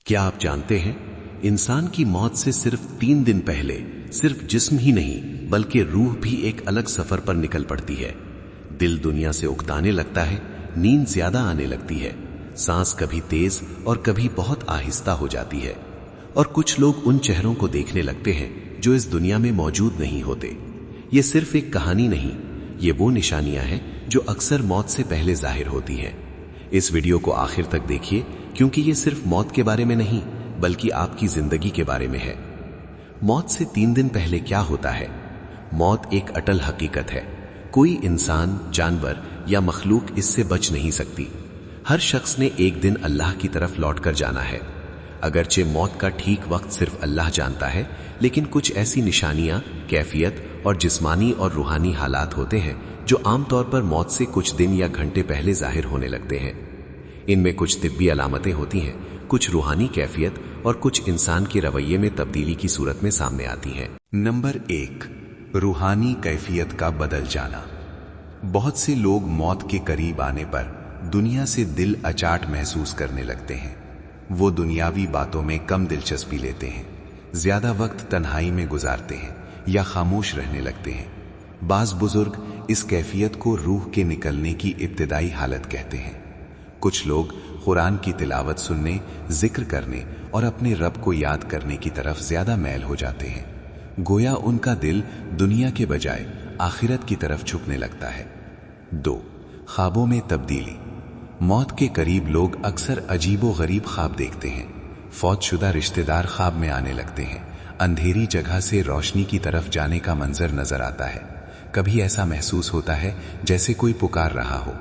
کیا آپ جانتے ہیں انسان کی موت سے صرف 3 دن پہلے صرف جسم ہی نہیں بلکہ روح بھی ایک الگ سفر پر نکل پڑتی ہے۔ دل دنیا سے اکتانے لگتا ہے، نیند زیادہ آنے لگتی ہے، سانس کبھی تیز اور کبھی بہت آہستہ ہو جاتی ہے، اور کچھ لوگ ان چہروں کو دیکھنے لگتے ہیں جو اس دنیا میں موجود نہیں ہوتے۔ یہ صرف ایک کہانی نہیں، یہ وہ نشانیاں ہیں جو اکثر موت سے پہلے ظاہر ہوتی ہیں۔ اس ویڈیو کو آخر تک دیکھیے کیونکہ یہ صرف موت کے بارے میں نہیں بلکہ آپ کی زندگی کے بارے میں ہے۔ موت سے 3 دن پہلے کیا ہوتا ہے؟ موت ایک اٹل حقیقت ہے۔ کوئی انسان، جانور یا مخلوق اس سے بچ نہیں سکتی۔ ہر شخص نے ایک دن اللہ کی طرف لوٹ کر جانا ہے۔ اگرچہ موت کا ٹھیک وقت صرف اللہ جانتا ہے، لیکن کچھ ایسی نشانیاں، کیفیت اور جسمانی اور روحانی حالات ہوتے ہیں جو عام طور پر موت سے کچھ دن یا گھنٹے پہلے ظاہر ہونے لگتے ہیں۔ ان میں کچھ طبی علامتیں ہوتی ہیں، کچھ روحانی کیفیت اور کچھ انسان کے رویے میں تبدیلی کی صورت میں سامنے آتی ہیں۔ نمبر 1، روحانی کیفیت کا بدل جانا۔ بہت سے لوگ موت کے قریب آنے پر دنیا سے دل اچاٹ محسوس کرنے لگتے ہیں۔ وہ دنیاوی باتوں میں کم دلچسپی لیتے ہیں، زیادہ وقت تنہائی میں گزارتے ہیں یا خاموش رہنے لگتے ہیں۔ بعض بزرگ اس کیفیت کو روح کے نکلنے کی ابتدائی حالت کہتے ہیں۔ کچھ لوگ قرآن کی تلاوت سننے، ذکر کرنے اور اپنے رب کو یاد کرنے کی طرف زیادہ میل ہو جاتے ہیں، گویا ان کا دل دنیا کے بجائے آخرت کی طرف جھکنے لگتا ہے۔ 2، خوابوں میں تبدیلی۔ موت کے قریب لوگ اکثر عجیب و غریب خواب دیکھتے ہیں۔ فوت شدہ رشتہ دار خواب میں آنے لگتے ہیں، اندھیری جگہ سے روشنی کی طرف جانے کا منظر نظر آتا ہے۔ کبھی ایسا محسوس ہوتا ہے جیسے کوئی پکار رہا ہو۔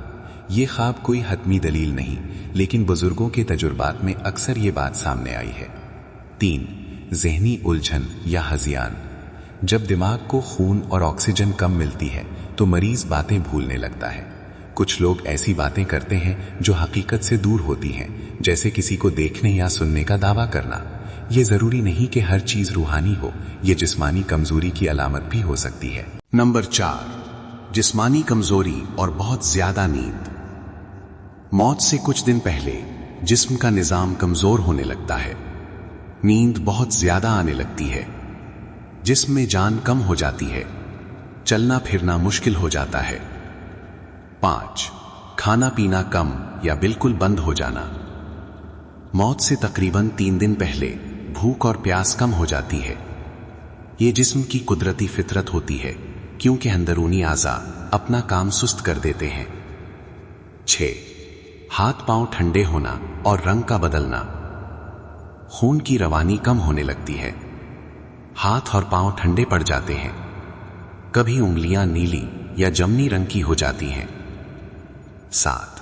یہ خواب کوئی حتمی دلیل نہیں، لیکن بزرگوں کے تجربات میں اکثر یہ بات سامنے آئی ہے۔ 3، ذہنی الجھن یا ہذیان۔ جب دماغ کو خون اور آکسیجن کم ملتی ہے تو مریض باتیں بھولنے لگتا ہے۔ کچھ لوگ ایسی باتیں کرتے ہیں جو حقیقت سے دور ہوتی ہیں، جیسے کسی کو دیکھنے یا سننے کا دعویٰ کرنا۔ یہ ضروری نہیں کہ ہر چیز روحانی ہو، یہ جسمانی کمزوری کی علامت بھی ہو سکتی ہے۔ نمبر 4، جسمانی کمزوری اور بہت زیادہ نیند۔ موت سے کچھ دن پہلے جسم کا نظام کمزور ہونے لگتا ہے، نیند بہت زیادہ آنے لگتی ہے، جسم میں جان کم ہو جاتی ہے، چلنا پھرنا مشکل ہو جاتا ہے۔ 5، کھانا پینا کم یا بالکل بند ہو جانا۔ موت سے تقریباً 3 دن پہلے بھوک اور پیاس کم ہو جاتی ہے۔ یہ جسم کی قدرتی فطرت ہوتی ہے کیونکہ اندرونی اعضاء اپنا کام سست کر دیتے ہیں۔ 6، ہاتھ پاؤں ٹھنڈے ہونا اور رنگ کا بدلنا۔ خون کی روانی کم ہونے لگتی ہے، ہاتھ اور پاؤں ٹھنڈے پڑ جاتے ہیں، کبھی انگلیاں نیلی یا جمنی رنگ کی ہو جاتی ہیں۔ 7،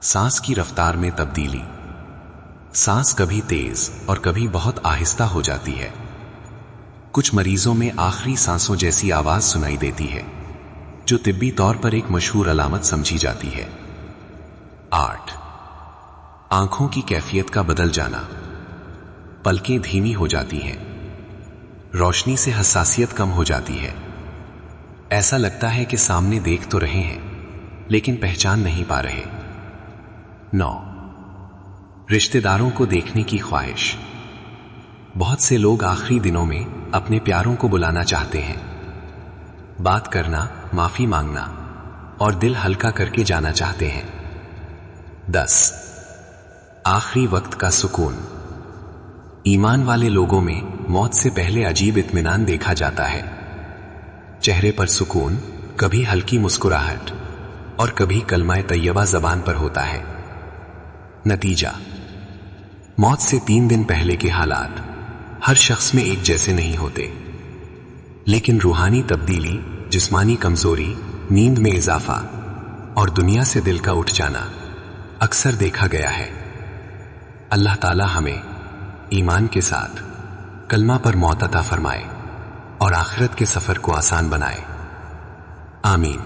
سانس کی رفتار میں تبدیلی۔ سانس کبھی تیز اور کبھی بہت آہستہ ہو جاتی ہے۔ کچھ مریضوں میں آخری سانسوں جیسی آواز سنائی دیتی ہے، جو طبی طور پر ایک مشہور علامت سمجھی جاتی ہے۔ 8، آنکھوں کی کیفیت کا بدل جانا۔ پلکیں دھیمی ہو جاتی ہیں، روشنی سے حساسیت کم ہو جاتی ہے، ایسا لگتا ہے کہ سامنے دیکھ تو رہے ہیں لیکن پہچان نہیں پا رہے۔ 9، رشتہ داروں کو دیکھنے کی خواہش۔ بہت سے لوگ آخری دنوں میں اپنے پیاروں کو بلانا چاہتے ہیں، بات کرنا، معافی مانگنا اور دل ہلکا کر کے جانا چاہتے ہیں۔ 10، آخری وقت کا سکون۔ ایمان والے لوگوں میں موت سے پہلے عجیب اطمینان دیکھا جاتا ہے، چہرے پر سکون، کبھی ہلکی مسکراہٹ اور کبھی کلمہ طیبہ زبان پر ہوتا ہے۔ نتیجہ، موت سے 3 دن پہلے کے حالات ہر شخص میں ایک جیسے نہیں ہوتے، لیکن روحانی تبدیلی، جسمانی کمزوری، نیند میں اضافہ اور دنیا سے دل کا اٹھ جانا اکثر دیکھا گیا ہے۔ اللہ تعالی ہمیں ایمان کے ساتھ کلمہ پر موت عطا فرمائے اور آخرت کے سفر کو آسان بنائے۔ آمین۔